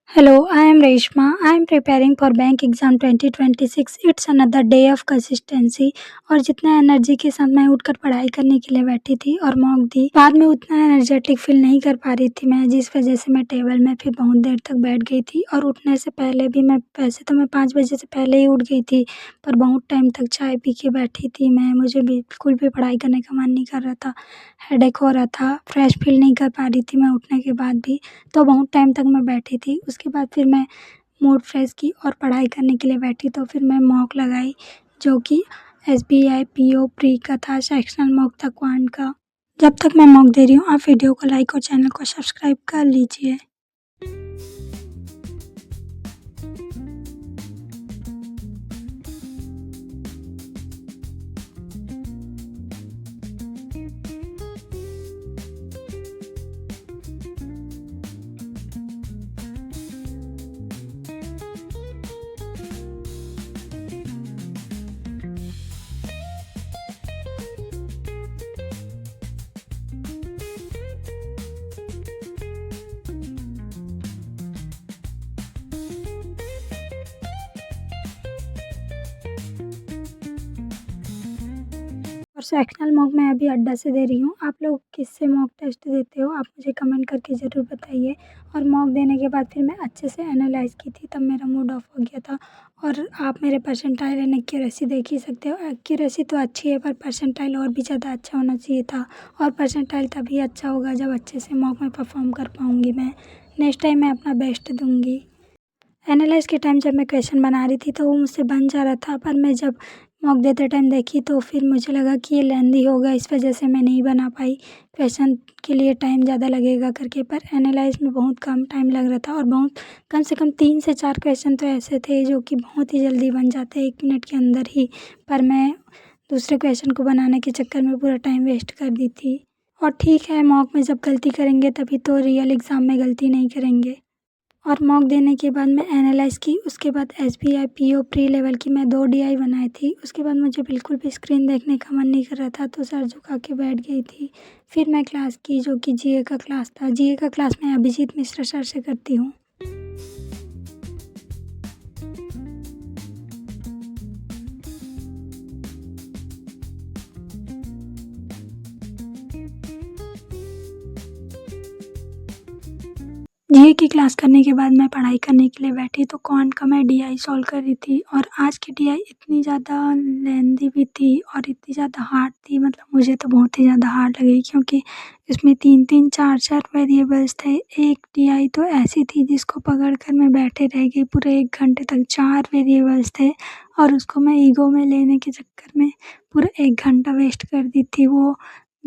Hello, I am Reshma. I am preparing for bank exam 2026. It's another day of consistency. और जितना energy के साथ मैं उठकर पढ़ाई करने के लिए बैठी थी और मॉक दी, बाद में उतना एनर्जेटिक फील नहीं कर पा रही थी मैं, जिस वजह से मैं टेबल में फिर बहुत देर तक बैठ गई थी। और उठने से पहले भी मैं वैसे तो मैं 5 बजे से पहले ही उठ गई थी, पर बहुत टाइम तक चाय पी के बैठी थी मैं। मुझे बिल्कुल भी पढ़ाई करने का मन नहीं कर रहा था, हेडेक हो रहा था, फ्रेश फील नहीं कर पा रही थी मैं उठने के बाद भी। तो बहुत टाइम तक मैं बैठी थी। उसके बाद फिर मैं मूड फ्रेश की और पढ़ाई करने के लिए बैठी, तो फिर मैं मॉक लगाई, जो कि एसबीआई पीओ प्री का था, सेक्शनल मॉक था क्वांट का। जब तक मैं मॉक दे रही हूँ, आप वीडियो को लाइक और चैनल को सब्सक्राइब कर लीजिए। और सेक्शनल मॉक मैं अभी अड्डा से दे रही हूँ। आप लोग किससे मॉक टेस्ट देते हो, आप मुझे कमेंट करके ज़रूर बताइए। और मॉक देने के बाद फिर मैं अच्छे से एनालाइज़ की थी, तब मेरा मूड ऑफ हो गया था। और आप मेरे परसेंटाइल एंड एक्यूरेसी देख ही सकते हो। एक्यूरेसी तो अच्छी है, पर परसेंटाइल और भी ज़्यादा अच्छा होना चाहिए था। और परसेंटाइल तभी अच्छा होगा जब अच्छे से मॉक में परफॉर्म कर पाऊँगी मैं। नेक्स्ट टाइम मैं अपना बेस्ट दूँगी। एनालाइज़ के टाइम जब मैं क्वेश्चन बना रही थी तो वो मुझसे बन जा रहा था, पर मैं जब मॉक देते टाइम देखी तो फिर मुझे लगा कि ये लेंदी होगा, इस वजह से मैं नहीं बना पाई। क्वेश्चन के लिए टाइम ज़्यादा लगेगा करके, पर एनालाइज़ में बहुत कम टाइम लग रहा था। और बहुत कम से कम 3 से 4 क्वेश्चन तो ऐसे थे जो कि बहुत ही जल्दी बन जाते 1 मिनट के अंदर ही, पर मैं दूसरे क्वेश्चन को बनाने के चक्कर में पूरा टाइम वेस्ट कर दी थी। और ठीक है, मॉक में जब गलती करेंगे तभी तो रियल एग्ज़ाम में गलती नहीं करेंगे। और मॉक देने के बाद मैं एनालाइज़ की। उसके बाद एसबीआई पीओ प्री लेवल की मैं 2 डीआई बनाई थी। उसके बाद मुझे बिल्कुल भी स्क्रीन देखने का मन नहीं कर रहा था, तो सर झुका के बैठ गई थी। फिर मैं क्लास की, जो कि जीए का क्लास था। जीए का क्लास मैं अभिजीत मिश्रा सर से करती हूँ। जीए की क्लास करने के बाद मैं पढ़ाई करने के लिए बैठी, तो क्वांट का मैं डीआई सॉल्व कर रही थी। और आज की डीआई इतनी ज़्यादा लेंदी भी थी और इतनी ज़्यादा हार्ड थी, मतलब मुझे तो बहुत ही ज़्यादा हार्ड लगी, क्योंकि इसमें 3-3 4-4 वेरिएबल्स थे। एक डीआई तो ऐसी थी जिसको पकड़ कर मैं बैठे रह गई पूरे 1 घंटे तक। 4 वेरिएबल्स थे और उसको मैं ईगो में लेने के चक्कर में पूरा 1 घंटा वेस्ट कर दी थी। वो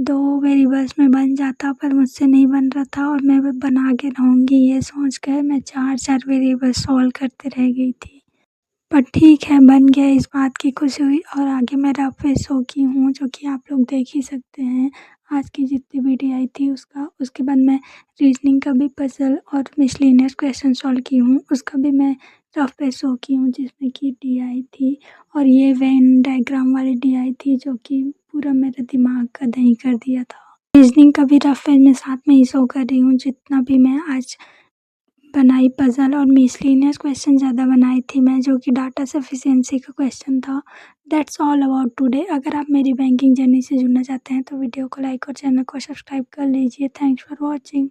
2 वेरिएबल्स में बन जाता, पर मुझसे नहीं बन रहा था, और मैं बना के रहूँगी ये सोच कर मैं 4-4 वेरिएबल्स सॉल्व करते रह गई थी। पर ठीक है, बन गया, इस बात की खुशी हुई। और आगे मैं रफ फेस हो की हूँ, जो कि आप लोग देख ही सकते हैं। आज की जितनी वीडियो आई थी उसका, उसके बाद मैं रीजनिंग का भी पजल और मिसलेनियस क्वेश्चन सॉल्व की हूँ, उसका भी मैं रफ फेस हो की हूँ, जिसमें कि डी आई थी। और ये वेन डायग्राम वाली डी आई थी, जो कि पूरा मेरे दिमाग का दही कर दिया था। रीजनिंग का भी रफ फेस मैं साथ में ही शो कर रही हूँ, जितना भी मैं आज बनाई पजल। और मिसलेनियस क्वेश्चन ज़्यादा बनाई थी मैं, जो कि डाटा सफिशिएंसी का क्वेश्चन था। That's all about today. अगर आप मेरी बैंकिंग जर्नी से जुड़ना चाहते हैं तो वीडियो को लाइक और चैनल को सब्सक्राइब कर लीजिए। Thanks for watching.